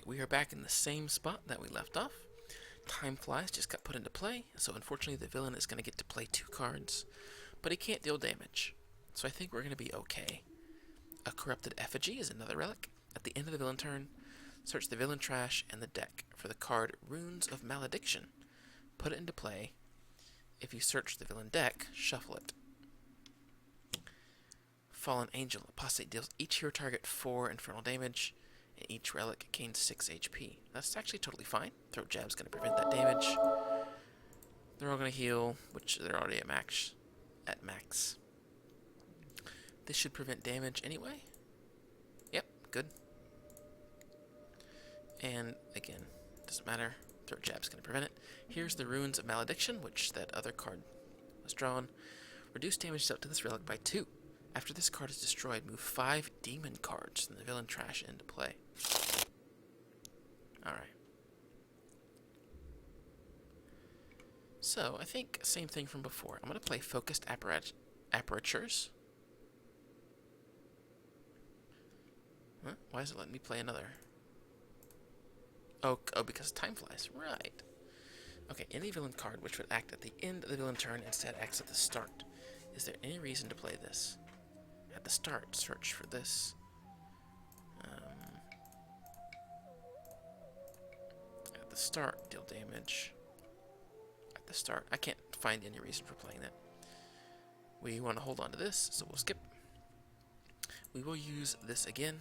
Alright, we are back in the same spot that we left off. Time Flies just got put into play, so unfortunately the villain is going to get to play 2 cards, but he can't deal damage. So I think we're going to be okay. A Corrupted Effigy is another relic. At the end of the villain turn, search the villain trash and the deck for the card Runes of Malediction. Put it into play. If you search the villain deck, shuffle it. Fallen Angel. Apostate deals each hero target 4 infernal damage, and each relic gains 6 HP. That's actually totally fine. Throat Jab's going to prevent that damage. They're all going to heal, which they're already at max. This should prevent damage anyway. Yep, good. And again, doesn't matter. Throat Jab's going to prevent it. Here's the Runes of Malediction, which that other card was drawn. Reduce damage dealt to this relic by 2. After this card is destroyed, move 5 demon cards from the villain trash into play. Alright. So, I think same thing from before. I'm going to play Focused Apertures. Huh? Why is it letting me play another? Oh, because Time Flies. Right. Okay, any villain card which would act at the end of the villain turn instead acts at the start. Is there any reason to play this? At the start, search for this. At the start, deal damage. At the start, I can't find any reason for playing that. We want to hold on to this, so we'll skip. We will use this again.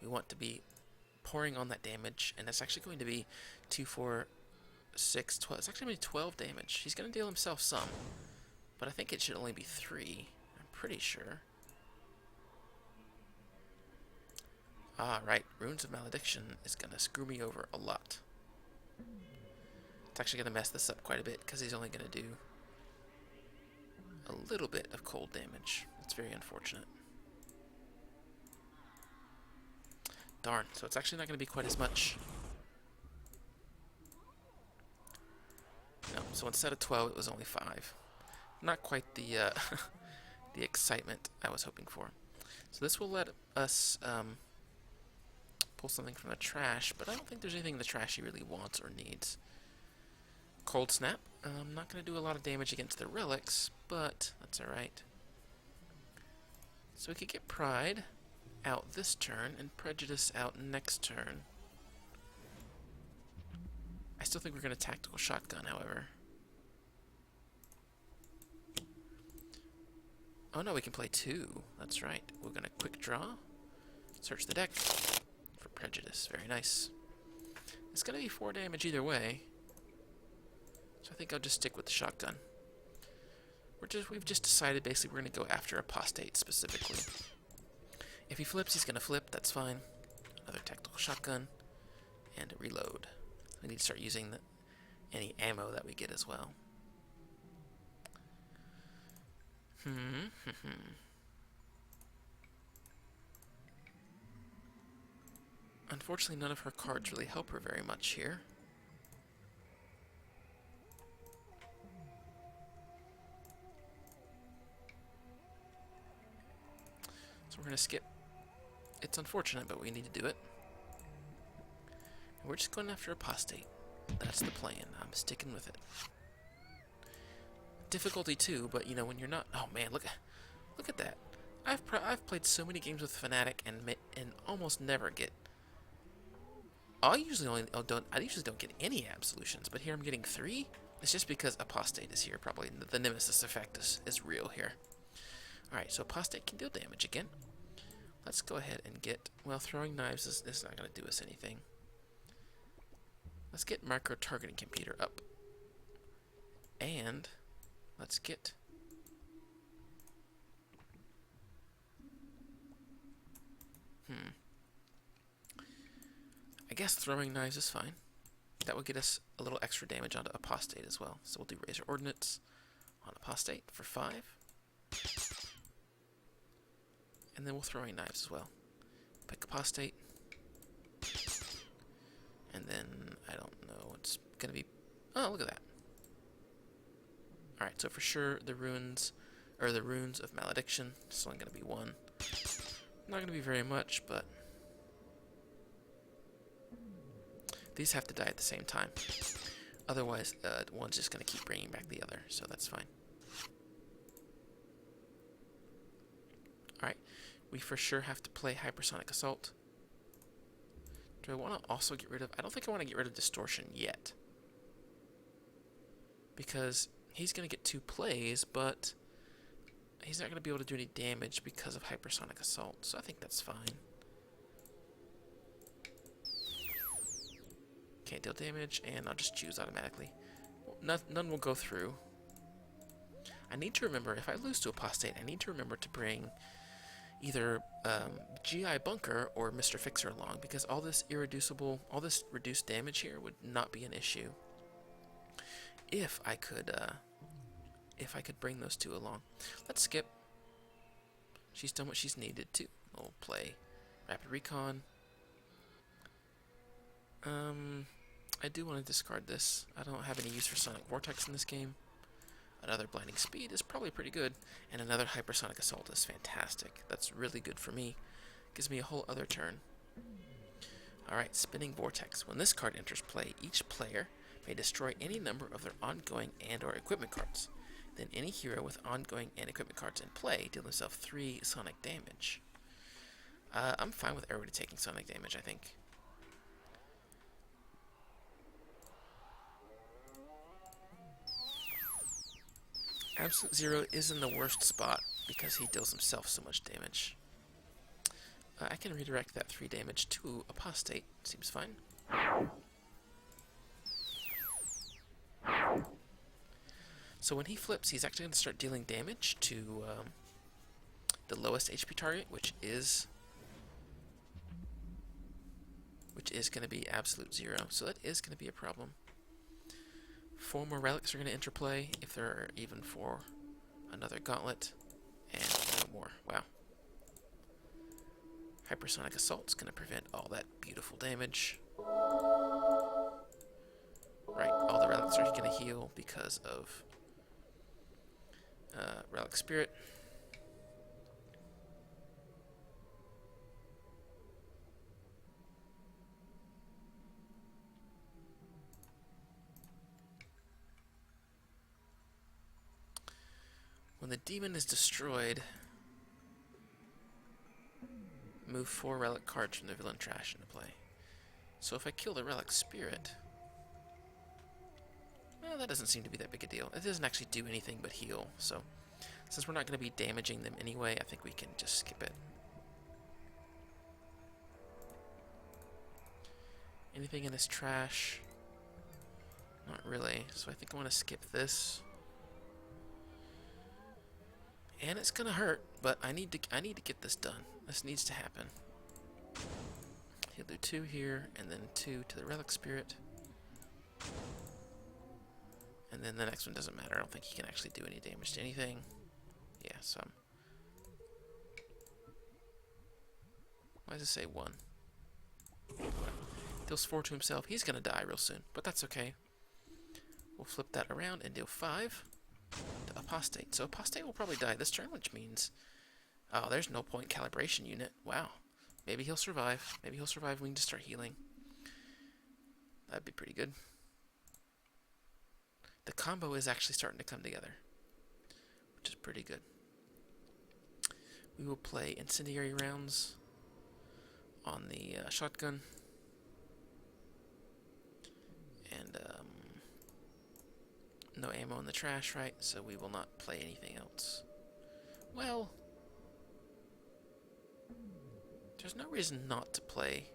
We want to be pouring on that damage, and it's actually going to be 2, 4, 6, 12. It's actually going to be 12 damage. He's going to deal himself some, but I think it should only be 3. I'm pretty sure. Ah, right. Runes of Malediction is going to screw me over a lot. It's actually going to mess this up quite a bit, because he's only going to do a little bit of cold damage. It's very unfortunate. Darn, so it's actually not going to be quite as much. No, so instead of 12, it was only 5. Not quite the the excitement I was hoping for. So this will let us pull something from the trash, but I don't think there's anything in the trash he really wants or needs. Cold Snap. I'm not going to do a lot of damage against the relics, but that's alright. So we could get Pride out this turn and Prejudice out next turn. I still think we're going to Tactical Shotgun, however. Oh no, we can play 2. That's right. We're going to Quick Draw. Search the deck for Prejudice. Very nice. It's going to be 4 damage either way. So I think I'll just stick with the shotgun. We've just decided basically we're going to go after Apostate specifically. If he flips, he's going to flip. That's fine. Another Tactical Shotgun. And a reload. We need to start using any ammo that we get as well. Unfortunately, none of her cards really help her very much here. So we're going to skip. It's unfortunate, but we need to do it. And we're just going after Apostate. That's the plan. I'm sticking with it. Difficulty 2, but you know when you're not. Oh man, look at that. I've played so many games with Fnatic and almost never get. I usually don't get any absolutions, but here I'm getting 3. It's just because Apostate is here. Probably the Nemesis effect is real here. All right, so Apostate can deal damage again. Let's go ahead and get. Well, Throwing Knives is not going to do us anything. Let's get Micro Targeting Computer up. And let's get I guess Throwing Knives is fine. That will get us a little extra damage onto Apostate as well. So we'll do Razor Ordnance on Apostate for 5. And then we'll Throwing Knives as well. Pick Apostate. And then, I don't know, it's going to be. Oh, look at that. Alright, so for sure, the Runes of Malediction. It's only going to be 1. Not going to be very much, but These have to die at the same time. Otherwise, one's just going to keep bringing back the other, so that's fine. Alright, we for sure have to play Hypersonic Assault. Do I want to also get rid of... I don't think I want to get rid of Distortion yet. Because he's going to get 2 plays, but he's not going to be able to do any damage because of Hypersonic Assault, so I think that's fine. Can't deal damage, and I'll just choose automatically. None will go through. I need to remember, if I lose to Apostate, I need to remember to bring either GI Bunker or Mr. Fixer along, because all this reduced damage here would not be an issue if I could bring those 2 along. Let's skip. She's done what she's needed to. We'll play Rapid Recon. I do want to discard this. I don't have any use for Sonic Vortex in this game. Another Blinding Speed is probably pretty good, and another Hypersonic Assault is fantastic. That's really good for me. Gives me a whole other turn. Alright, Spinning Vortex. When this card enters play, each player may destroy any number of their ongoing and or equipment cards. Then any hero with ongoing and equipment cards in play deal himself 3 Sonic damage. I'm fine with everybody taking Sonic damage, I think. Absolute Zero is in the worst spot because he deals himself so much damage. I can redirect that 3 damage to Apostate. Seems fine. So when he flips, he's actually going to start dealing damage to the lowest HP target, which is going to be Absolute Zero. So that is going to be a problem. 4 more relics are going to interplay, if there are even 4. Another gauntlet, and no more. Wow. Hypersonic Assault's going to prevent all that beautiful damage. Right, all the relics are going to heal because of Relic Spirit. When the demon is destroyed, move 4 relic cards from the villain trash into play. So if I kill the Relic Spirit, well, that doesn't seem to be that big a deal. It doesn't actually do anything but heal, so since we're not going to be damaging them anyway, I think we can just skip it. Anything in this trash? Not really, so I think I want to skip this. And it's gonna hurt, but I need to get this done. This needs to happen. He'll do 2 here, and then 2 to the Relic Spirit. And then the next one doesn't matter. I don't think he can actually do any damage to anything. Yeah, some. Why does it say 1? Deals 4 to himself. He's gonna die real soon, but that's okay. We'll flip that around and deal 5. To Apostate. So Apostate will probably die this turn, which means... Oh, there's no point calibration unit. Wow. Maybe he'll survive. Maybe he'll survive. We can just start healing. That'd be pretty good. The combo is actually starting to come together, which is pretty good. We will play Incendiary Rounds on the shotgun. And, no ammo in the trash, right? So we will not play anything else. Well, there's no reason not to play.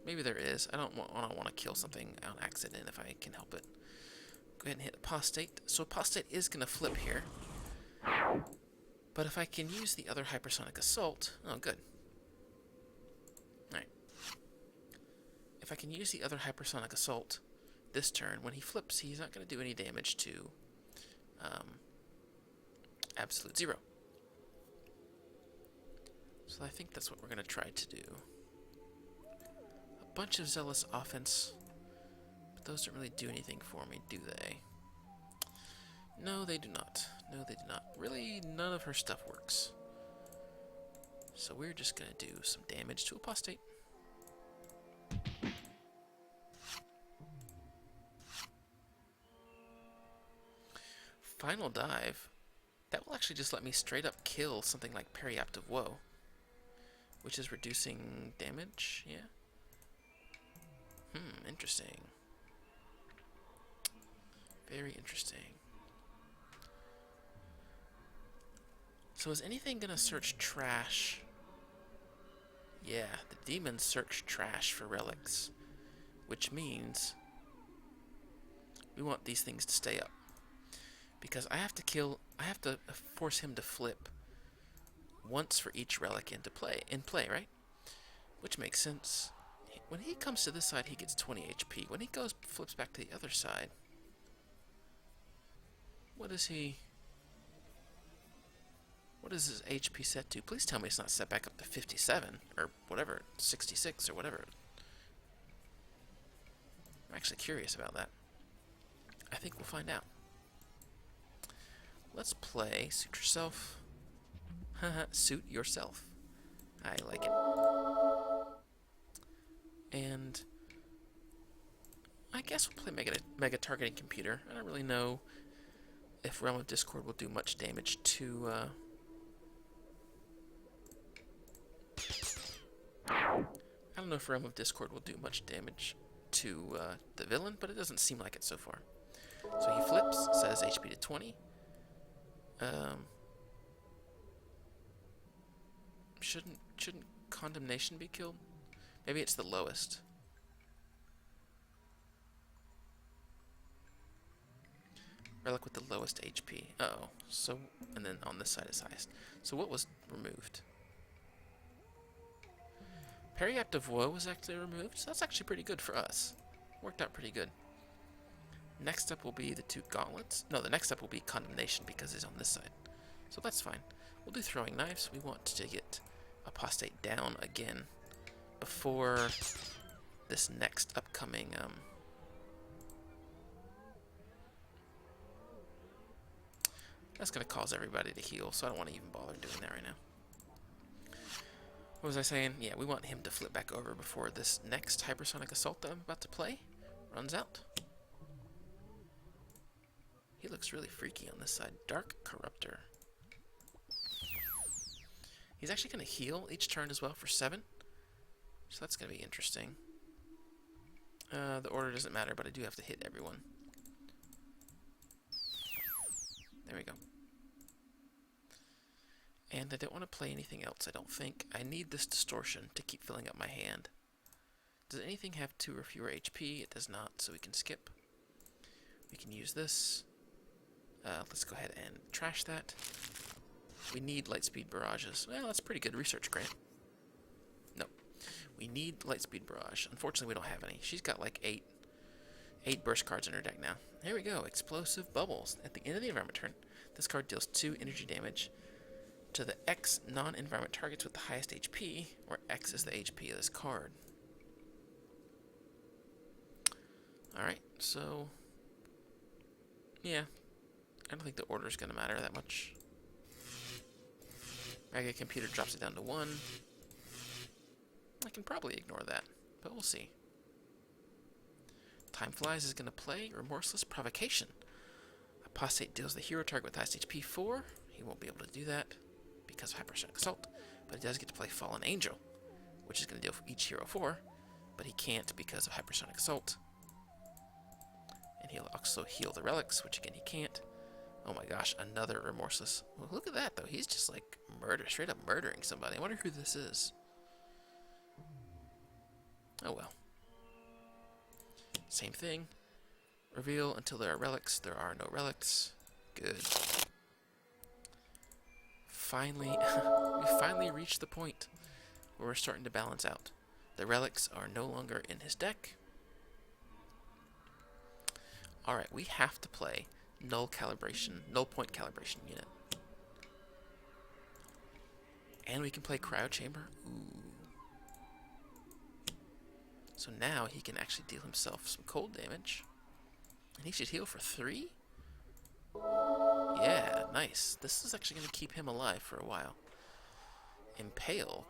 Maybe there is. I don't want to kill something on accident if I can help it. Go ahead and hit Apostate. So Apostate is going to flip here. But if I can use the other Hypersonic Assault... Oh, good. Alright. If I can use the other Hypersonic Assault... this turn, when he flips, he's not going to do any damage to Absolute Zero. So I think that's what we're going to try to do. A bunch of Zealous Offense, but those don't really do anything for me, do they? No, they do not. No, they do not. Really, none of her stuff works. So we're just going to do some damage to Apostate. Final dive. That will actually just let me straight up kill something like Periaptive Woe, which is reducing damage, yeah? Interesting. Very interesting. So is anything gonna search trash? Yeah, the demons search trash for relics, which means we want these things to stay up. Because I have to force him to flip once for each relic in play, right? Which makes sense. When he comes to this side, he gets 20 HP. When he flips back to the other side, what is his HP set to? Please tell me it's not set back up to 57 or whatever, 66 or whatever. I'm actually curious about that. I think we'll find out. Let's play Suit Yourself. Suit Yourself. I like it. And I guess we'll play Mega Targeting Computer. I don't really know if Realm of Discord will do much damage to... I don't know if Realm of Discord will do much damage to the villain, but it doesn't seem like it so far. So he flips, says HP to 20. Shouldn't Condemnation be killed? Maybe it's the lowest. Relic with the lowest HP. Uh-oh. So, and then on this side is highest. So what was removed? Periaptive Woe was actually removed, so that's actually pretty good for us. Worked out pretty good. Next up will be the two gauntlets. No, the next up will be Condemnation because he's on this side. So that's fine. We'll do Throwing Knives. We want to get Apostate down again before this next upcoming... That's going to cause everybody to heal, so I don't want to even bother doing that right now. What was I saying? Yeah, we want him to flip back over before this next Hypersonic Assault that I'm about to play runs out. He looks really freaky on this side. Dark Corruptor. He's actually going to heal each turn as well for 7. So that's going to be interesting. The order doesn't matter, but I do have to hit everyone. There we go. And I don't want to play anything else, I don't think. I need this distortion to keep filling up my hand. Does anything have 2 or fewer HP? It does not, so we can skip. We can use this. Let's go ahead and trash that. We need Lightspeed Barrages. Well, that's a pretty good research grant. No. We need Lightspeed Barrage. Unfortunately, we don't have any. She's got like 8 burst cards in her deck now. Here we go. Explosive Bubbles. At the end of the environment turn, this card deals 2 energy damage to the X non-environment targets with the highest HP, where X is the HP of this card. Alright, so... yeah. I don't think the order is going to matter that much. Mega Computer drops it down to 1. I can probably ignore that, but we'll see. Time Flies is going to play Remorseless Provocation. Apostate deals the hero target with highest HP 4. He won't be able to do that because of Hypersonic Assault, but he does get to play Fallen Angel, which is going to deal each hero 4, but he can't because of Hypersonic Assault. And he'll also heal the relics, which again he can't. Oh my gosh, another Remorseless. Well, look at that though. He's just like straight up murdering somebody. I wonder who this is. Oh well. Same thing. Reveal until there are relics. There are no relics. Good. Finally, we finally reached the point where we're starting to balance out. The relics are no longer in his deck. Alright, we have to play null point calibration unit. And we can play Cryo Chamber. Ooh. So now he can actually deal himself some cold damage. And he should heal for 3? Yeah, nice. This is actually going to keep him alive for a while. Impale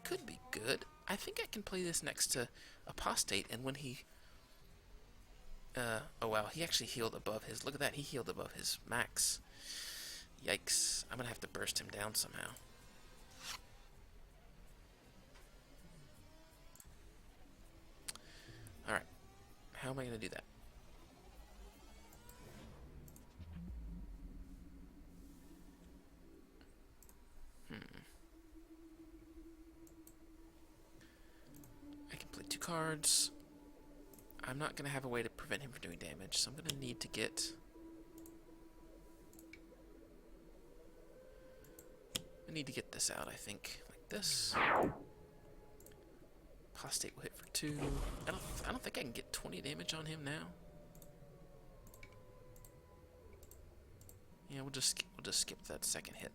could be good. I think I can play this next to Apostate, and when he Oh wow, he actually healed above his, look at that, he healed above his max. Yikes, I'm gonna have to burst him down somehow. Alright, how am I gonna do that? I can play 2 cards. I'm not gonna have a way to prevent him from doing damage, so I'm gonna need to get... I need to get this out, I think. Like this. Apostate will hit for 2. I don't think I can get 20 damage on him now. Yeah, we'll just skip that second hit.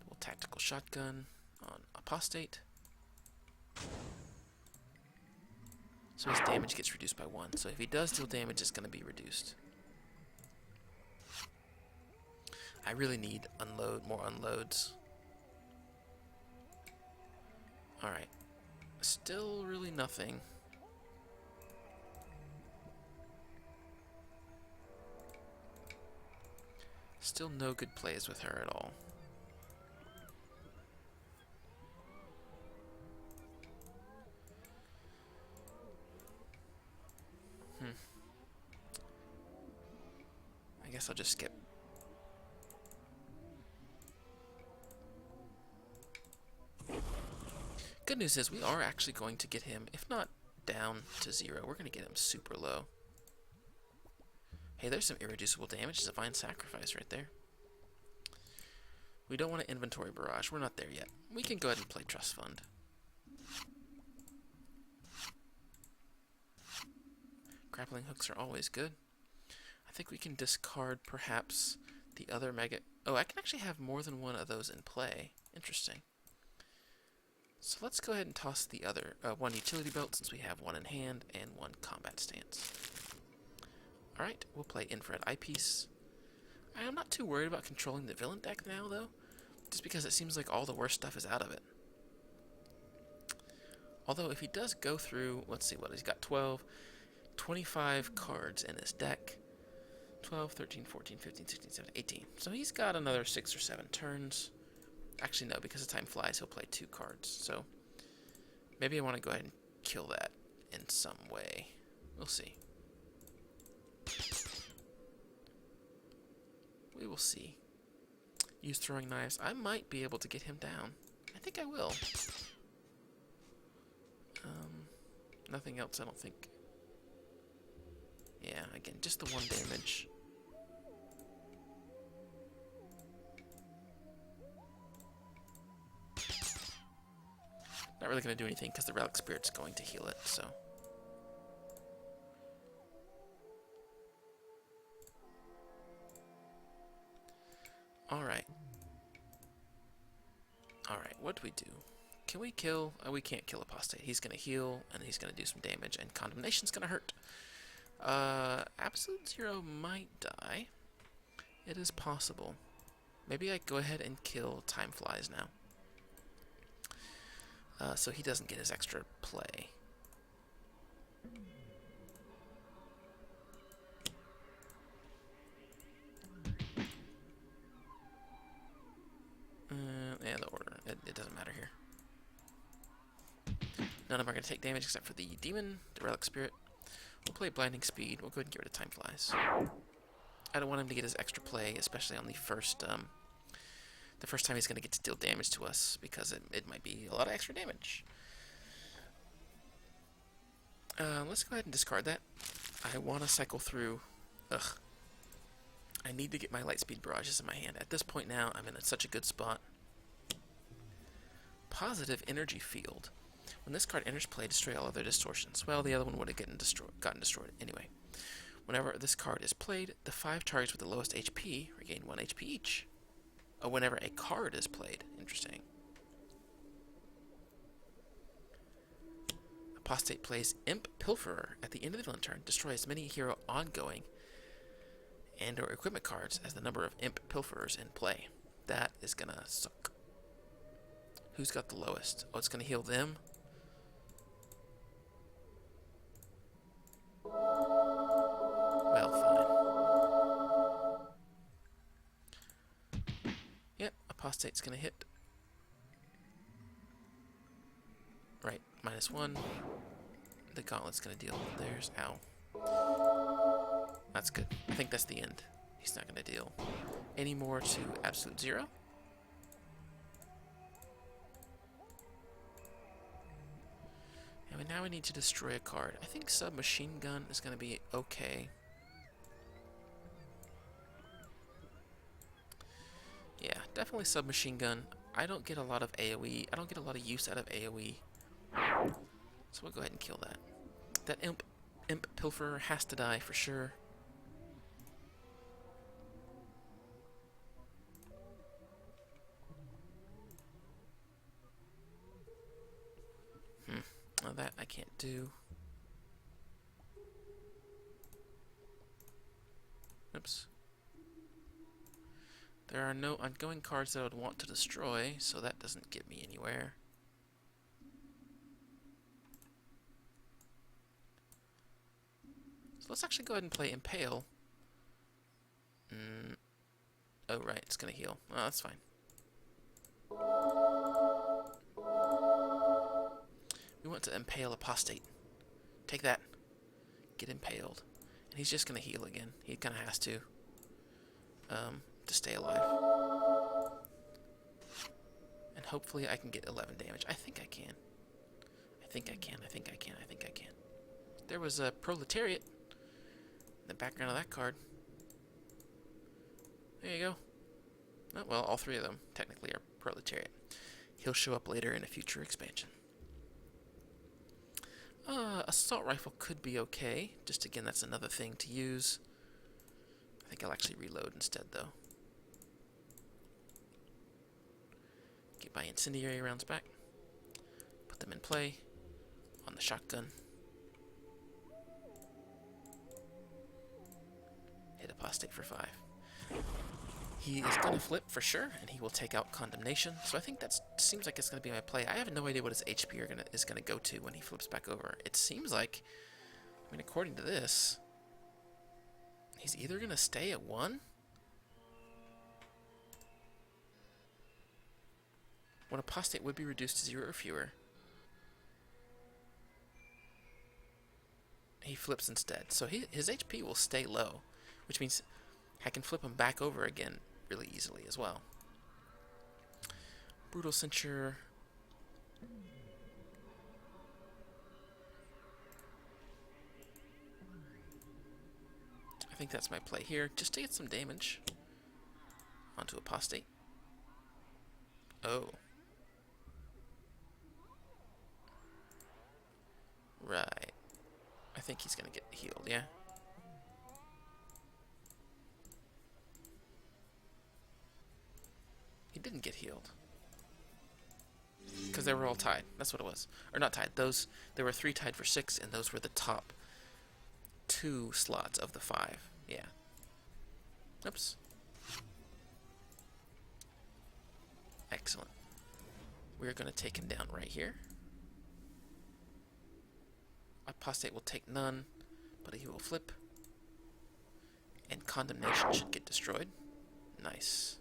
Double tactical shotgun on Apostate. So his damage gets reduced by 1. So if he does deal damage, it's going to be reduced. I really need more unloads. Alright. Still really nothing. Still no good plays with her at all. I guess I'll just skip. Good news is we are actually going to get him, if not down to 0, we're going to get him super low. Hey, there's some irreducible damage. Divine Sacrifice right there. We don't want to inventory barrage. We're not there yet. We can go ahead and play Trust Fund. Grappling hooks are always good. I think we can discard perhaps the other mega... Oh, I can actually have more than one of those in play. Interesting. So let's go ahead and toss the other one utility belt since we have 1 in hand and 1 combat stance. Alright, we'll play Infrared Eyepiece. I'm not too worried about controlling the villain deck now, though, just because it seems like all the worst stuff is out of it. Although, if he does go through, let's see what, he's got 25 cards in his deck. 12, 13, 14, 15, 16, 17, 18. So he's got another 6 or 7 turns. Actually, no, because as time flies, he'll play 2 cards. So maybe I want to go ahead and kill that in some way. We'll see. We will see. Use throwing knives. I might be able to get him down. I think I will. Nothing else, I don't think. Yeah, again, just the 1 damage. Not really going to do anything because the Relic Spirit's going to heal it, so... Alright. Alright, what do we do? Can we kill... Oh, we can't kill Apostate. He's going to heal, and he's going to do some damage, and Condemnation's going to hurt. Absolute Zero might die. It is possible. Maybe I go ahead and kill Time Flies now. So he doesn't get his extra play. Yeah, the order. It doesn't matter here. None of them are going to take damage except for the Demon, the Relic Spirit. We'll play Blinding Speed. We'll go ahead and get rid of Time Flies. I don't want him to get his extra play, especially on the first time he's going to get to deal damage to us, because it might be a lot of extra damage. Let's go ahead and discard that. I want to cycle through... Ugh. I need to get my Lightspeed Barrages in my hand. At this point now, I'm in such a good spot. Positive Energy Field. When this card enters play, destroy all other distortions. Well, the other one would have gotten destroyed anyway. Whenever this card is played, the 5 targets with the lowest HP regain 1 HP each. Oh, whenever a card is played. Interesting. Apostate plays Imp Pilferer at the end of the villain turn. Destroy as many hero ongoing and or equipment cards as the number of Imp Pilferers in play. That is gonna suck. Who's got the lowest? Oh, it's gonna heal them. Apostate's gonna hit. Right, -1. The Gauntlet's gonna deal. There's ow. That's good. I think that's the end. He's not gonna deal any more to absolute 0. And now we need to destroy a card. I think submachine gun is gonna be okay. Yeah, definitely submachine gun. I don't get a lot of AoE. I don't get a lot of use out of AoE. So we'll go ahead and kill that. That imp pilferer has to die for sure. Well, that I can't do. Oops. There are no ongoing cards that I would want to destroy, so that doesn't get me anywhere. So let's actually go ahead and play Impale. Oh, right, it's going to heal. Oh, that's fine. We want to Impale Apostate. Take that. Get impaled. And he's just going to heal again. He kind of has to stay alive. And hopefully I can get 11 damage. I think I can. I think I can. There was a Proletariat in the background of that card. There you go. Oh, well, all 3 of them technically are Proletariat. He'll show up later in a future expansion. Assault rifle could be okay. Just again, that's another thing to use. I think I'll actually reload instead, though. Get my incendiary rounds back. Put them in play on the shotgun. Hit Apostate for 5. He is going to flip for sure, and he will take out Condemnation. So I think that seems like it's going to be my play. I have no idea what his HP is going to go to when he flips back over. It seems like, I mean, according to this, he's either going to stay at 1, when Apostate would be reduced to 0 or fewer. He flips instead. So his HP will stay low, which means I can flip him back over again really easily as well. Brutal Censure. I think that's my play here, just to get some damage onto Apostate. Oh. Right. I think he's gonna get healed, yeah? He didn't get healed. Because they were all tied. That's what it was. Or not tied. There were 3 tied for 6, and those were the top 2 slots of the 5. Yeah. Oops. Excellent. We're going to take him down right here. Apostate will take none, but he will flip. And Condemnation should get destroyed. Nice.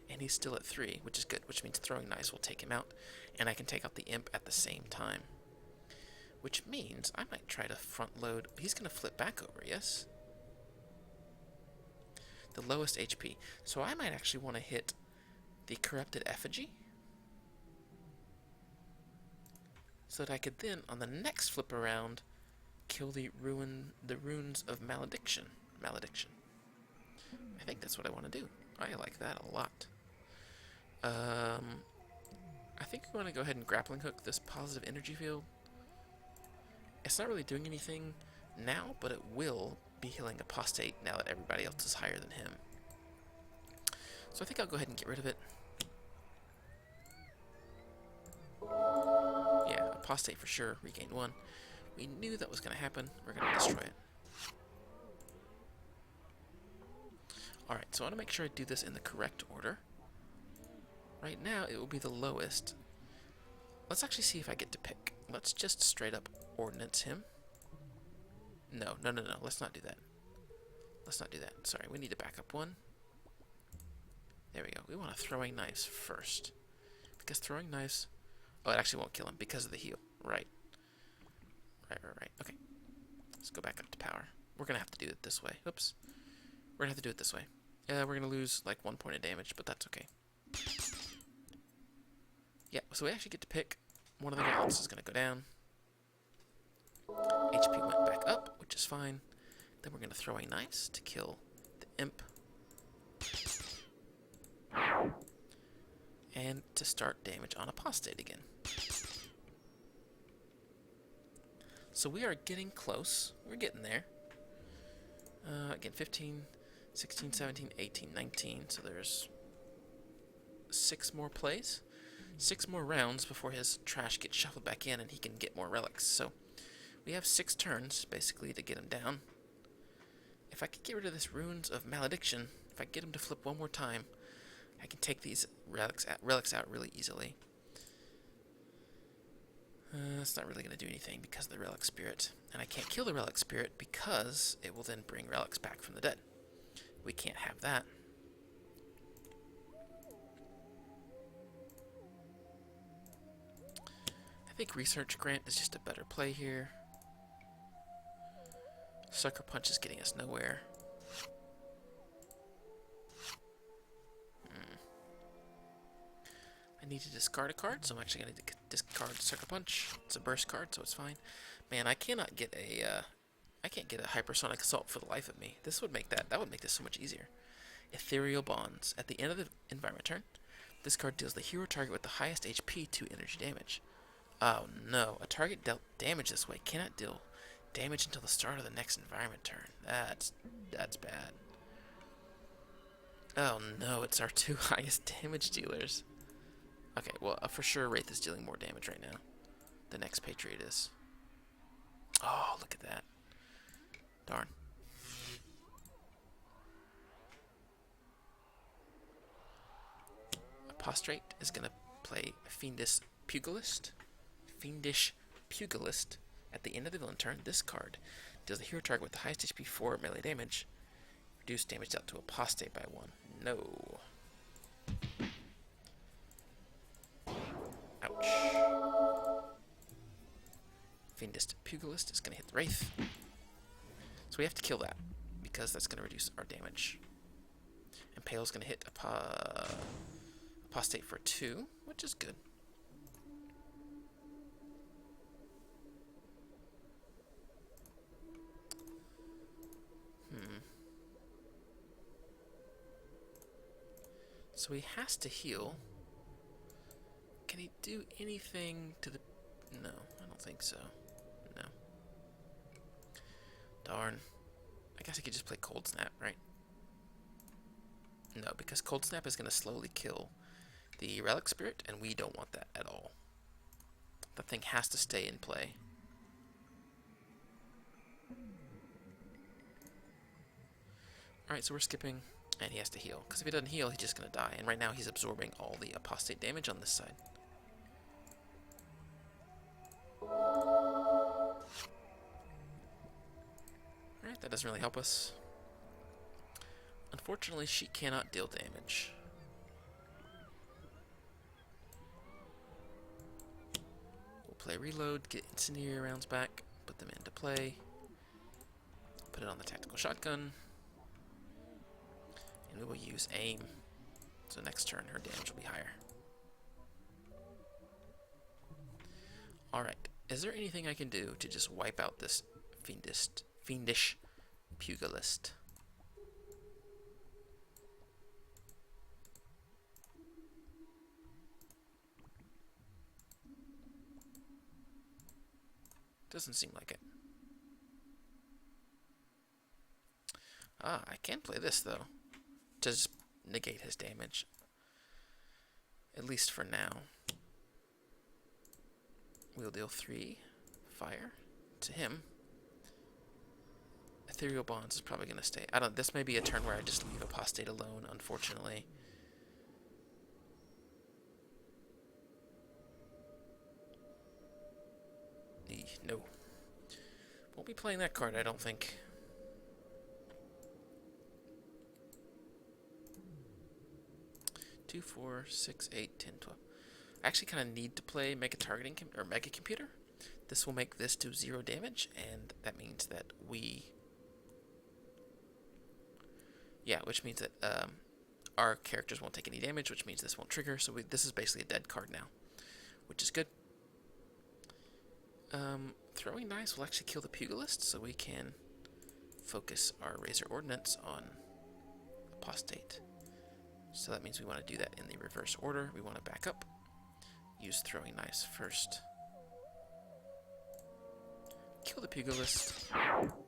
And he's still at 3, which is good, which means Throwing Knives will take him out, and I can take out the Imp at the same time. Which means I might try to front load. He's going to flip back over, yes? The lowest HP. So I might actually want to hit the Corrupted Effigy, so that I could then, on the next flip around, kill the Runes of Malediction. I think that's what I want to do. I like that a lot. I think we want to go ahead and grappling hook this positive energy field. It's not really doing anything now, but it will be healing Apostate now that everybody else is higher than him. So I think I'll go ahead and get rid of it. Yeah, Apostate for sure, regained 1. We knew that was going to happen. We're going to destroy it. Alright, so I want to make sure I do this in the correct order. Right now, it will be the lowest. Let's actually see if I get to pick. Let's just straight up ordnance him. No. Let's not do that. let's not do that. Sorry, we need to back up one. There we go. We want to throwing knives first. Because throwing knives... Oh, it actually won't kill him because of the heal. Right. Right. Okay. Let's go back up to power. We're going to have to do it this way. Oops. We're going to have to do it this way. We're going to lose like 1 point of damage, but that's okay. Yeah, so we actually get to pick. One of the rounds is going to go down. HP went back up, which is fine. Then we're going to throw a knives to kill the imp. And to start damage on Apostate again. So we are getting close. We're getting there. Again, 15, 16, 17, 18, 19. So there's 6 more plays. 6 more rounds before his trash gets shuffled back in and he can get more relics. So we have 6 turns, basically, to get him down. If I could get rid of this Runes of Malediction, if I get him to flip one more time, I can take these relics out really easily. It's not really going to do anything because of the Relic Spirit. And I can't kill the Relic Spirit because it will then bring relics back from the dead. We can't have that. I think Research Grant is just a better play here. Sucker Punch is getting us nowhere. I need to discard a card, so I'm actually going to discard Sucker Punch. It's a burst card, so it's fine. Man, I cannot get a I can't get a Hypersonic Assault for the life of me. This would make that would make this so much easier. Ethereal Bonds. At the end of the environment turn, this card deals the hero target with the highest HP 2 energy damage. Oh no, a target dealt damage this way cannot deal damage until the start of the next environment turn. That's bad. Oh no, it's our 2 highest damage dealers. Okay, well, for sure Wraith is dealing more damage right now. The next Patriot is. Oh, look at that. Darn. Apostate is going to play Fiendish Pugilist. At the end of the villain turn, this card deals the hero target with the highest HP 4 melee damage. Reduce damage dealt to Apostate by 1. No. Ouch. Fiendish Pugilist is going to hit the Wraith. So we have to kill that, because that's going to reduce our damage. And Pale's going to hit Apostate for 2, which is good. So he has to heal. Can he do anything to the... No, I don't think so. No. Darn. I guess I could just play Cold Snap, right? No, because Cold Snap is going to slowly kill the Relic Spirit, and we don't want that at all. The thing has to stay in play. Alright, so we're skipping, and he has to heal. Because if he doesn't heal, he's just going to die. And right now he's absorbing all the Apostate damage on this side. Alright, that doesn't really help us. Unfortunately, she cannot deal damage. We'll play Reload, get Incendiary rounds back, put them into play. Put it on the Tactical Shotgun. And we will use Aim. So next turn, her damage will be higher. Alright, is there anything I can do to just wipe out this fiendish Pugilist? Doesn't seem like it. Ah, I can play this, though. To just negate his damage. At least for now. We'll deal 3 fire to him. Ethereal Bonds is probably going to stay. This may be a turn where I just leave Apostate alone, unfortunately. No. Won't be playing that card, I don't think. 2, 4, 6, 8, 10, 12. I actually kind of need to play Mega Targeting or Mega Computer. This will make this do 0 damage, and that means that which means that our characters won't take any damage, which means this won't trigger. So this is basically a dead card now, which is good. Throwing Knives will actually kill the Pugilist, so we can focus our Razor Ordnance on Apostate. So that means we want to do that in the reverse order. We want to back up, use Throwing Knives first, kill the Pugilist.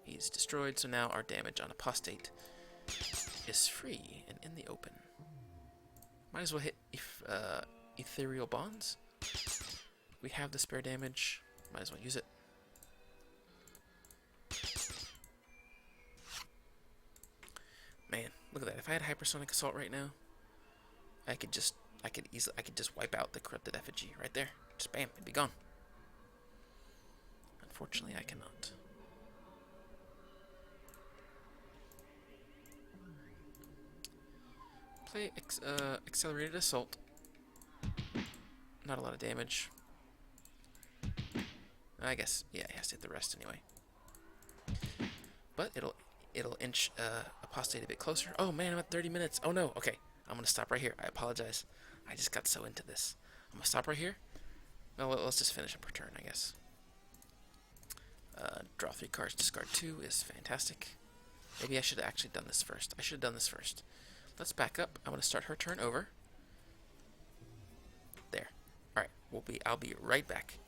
He's destroyed, so now our damage on Apostate is free and in the open. Might as well hit Ethereal Bonds. We have the spare damage. Might as well use it. Man, look at that. If I had Hypersonic Assault right now, I could just wipe out the Corrupted Effigy right there. Just bam, it'd be gone. Unfortunately, I cannot. Play Accelerated Assault. Not a lot of damage. I guess, yeah, it has to hit the rest anyway. But it'll inch Apostate a bit closer. Oh man, I'm at 30 minutes. Oh no, okay. I'm gonna stop right here. I apologize. I just got so into this. I'm gonna stop right here. Well, let's just finish up per turn, I guess. Draw 3 cards, discard 2 is fantastic. Maybe I should have actually done this first. I should have done this first. Let's back up. I'm gonna start her turn over. There. Alright, I'll be right back.